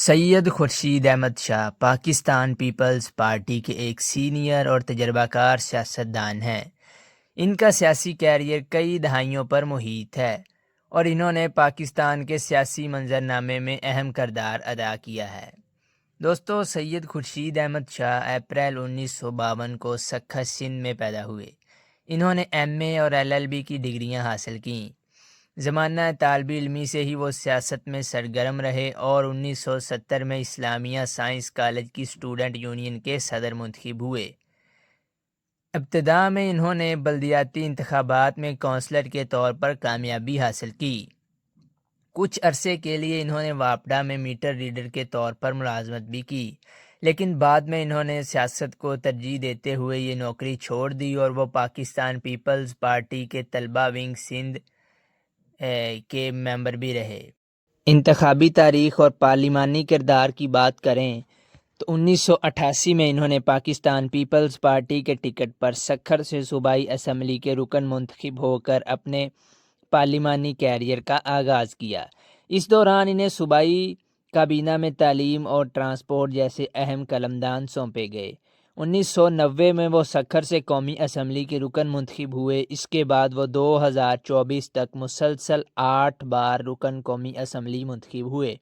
سید Khurshid Ahmad Shah Pakistan Peoples party کے ایک senior اور تجربہ کار سیاستدان ہیں۔ ان کا سیاسی کیریئر کئی دہائیوں پر محیط ہے اور انہوں نے پاکستان کے سیاسی منظرنامے میں اہم کردار ادا کیا ہے۔ دوستو، سید خورشید احمد شاہ اپریل 1952 کو سکھا سندھ میں پیدا ہوئے۔ انہوں نے ایم اے اور LLB کی ڈگریاں حاصل کیں۔ زمانہ طالب علمی سے ہی وہ سیاست میں سرگرم رہے اور 1970 میں اسلامیہ سائنس کالج کی اسٹوڈنٹ یونین کے صدر منتخب ہوئے۔ ابتدا میں انہوں نے بلدیاتی انتخابات میں کونسلر کے طور پر کامیابی حاصل کی۔ کچھ عرصے کے لیے انہوں نے واپڈا میں میٹر ریڈر کے طور پر ملازمت بھی کی، لیکن بعد میں انہوں نے سیاست کو ترجیح دیتے ہوئے یہ نوکری چھوڑ دی اور وہ پاکستان پیپلز پارٹی کے طلبہ ونگ سندھ کے ممبر بھی رہے۔ انتخابی تاریخ اور پارلیمانی کردار کی بات کریں تو 1988 میں انہوں نے پاکستان پیپلز پارٹی کے ٹکٹ پر سکھر سے صوبائی اسمبلی کے رکن منتخب ہو کر اپنے پارلیمانی کیریئر کا آغاز کیا۔ اس دوران انہیں صوبائی کابینہ میں تعلیم اور ٹرانسپورٹ جیسے اہم قلمدان سونپے گئے۔ 1990 میں وہ سکھر سے قومی اسمبلی کے رکن منتخب ہوئے۔ اس کے بعد وہ 2024 تک مسلسل 8 بار رکن قومی اسمبلی منتخب ہوئے۔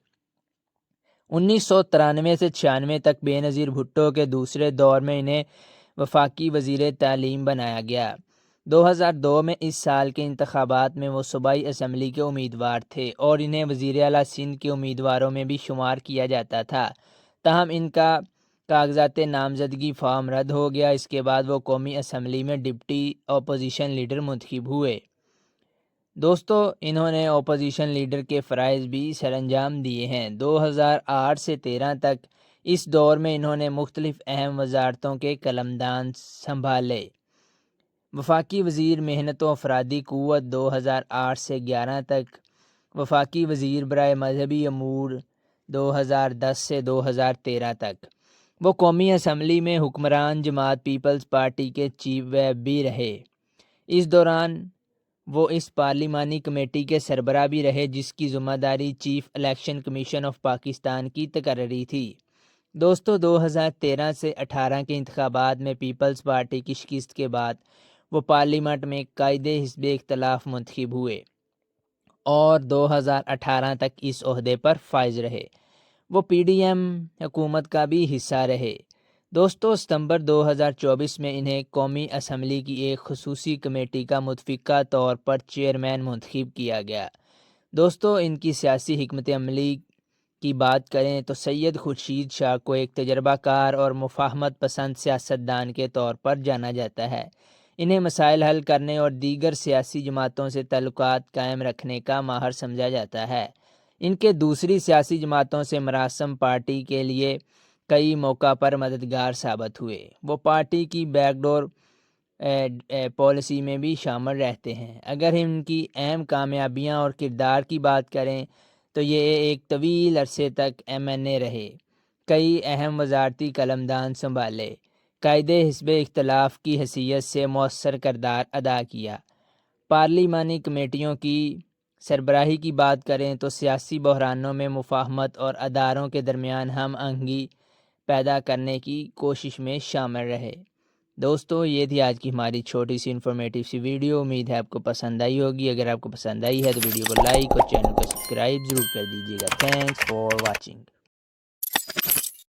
1993 سے 96 تک بے نظیر بھٹو کے دوسرے دور میں انہیں وفاقی وزیر تعلیم بنایا گیا۔ 2002 میں اس سال کے انتخابات میں وہ صوبائی اسمبلی کے امیدوار تھے اور انہیں وزیر اعلیٰ سندھ کے امیدواروں میں بھی شمار کیا جاتا تھا، تاہم ان کا کاغذات نامزدگی فارم رد ہو گیا۔ اس کے بعد وہ قومی اسمبلی میں ڈپٹی اپوزیشن لیڈر منتخب ہوئے۔ دوستو، انہوں نے اپوزیشن لیڈر کے فرائض بھی سر انجام دیے ہیں۔ 2008 سے 13 تک اس دور میں انہوں نے مختلف اہم وزارتوں کے قلمدان سنبھالے۔ وفاقی وزیر محنت و افرادی قوت 2008 سے 11 تک، وفاقی وزیر برائے مذہبی امور 2010 سے 2013 تک۔ وہ قومی اسمبلی میں حکمران جماعت پیپلز پارٹی کے چیف ویپ بھی رہے۔ اس دوران وہ اس پارلیمانی کمیٹی کے سربراہ بھی رہے جس کی ذمہ داری chief election commission of Pakistan کی تقرری تھی۔ دوستو، 2013 سے 18 کے انتخابات میں پیپلز پارٹی کی شکست کے بعد وہ پارلیمنٹ میں قائد حزب اختلاف منتخب ہوئے اور 2018 تک اس عہدے پر فائز رہے۔ وہ PDM حکومت کا بھی حصہ رہے۔ دوستو، ستمبر 2024 میں انہیں قومی اسمبلی کی ایک خصوصی کمیٹی کا متفقہ طور پر چیئرمین منتخب کیا گیا۔ دوستو، ان کی سیاسی حکمت عملی کی بات کریں تو سید خورشید شاہ کو ایک تجربہ کار اور مفاہمت پسند سیاستدان کے طور پر جانا جاتا ہے۔ انہیں مسائل حل کرنے اور دیگر سیاسی جماعتوں سے تعلقات قائم رکھنے کا ماہر سمجھا جاتا ہے۔ ان کے دوسری سیاسی جماعتوں سے مراسم پارٹی کے لیے کئی موقع پر مددگار ثابت ہوئے۔ وہ پارٹی کی بیک ڈور پالیسی میں بھی شامل رہتے ہیں۔ اگر ان کی اہم کامیابیاں اور کردار کی بات کریں تو یہ ایک طویل عرصے تک MNA رہے، کئی اہم وزارتی قلمدان سنبھالے، قائد حزب اختلاف کی حیثیت سے مؤثر کردار ادا کیا۔ پارلیمانی کمیٹیوں کی سربراہی کی بات کریں تو سیاسی بحرانوں میں مفاہمت اور اداروں کے درمیان ہم آہنگی پیدا کرنے کی کوشش میں شامل رہے۔ دوستو، یہ تھی آج کی ہماری چھوٹی سی انفارمیٹیو سی ویڈیو۔ امید ہے آپ کو پسند آئی ہوگی۔ اگر آپ کو پسند آئی ہے تو ویڈیو کو لائک اور چینل کو سبسکرائب ضرور کر دیجیے گا۔ Thanks for watching.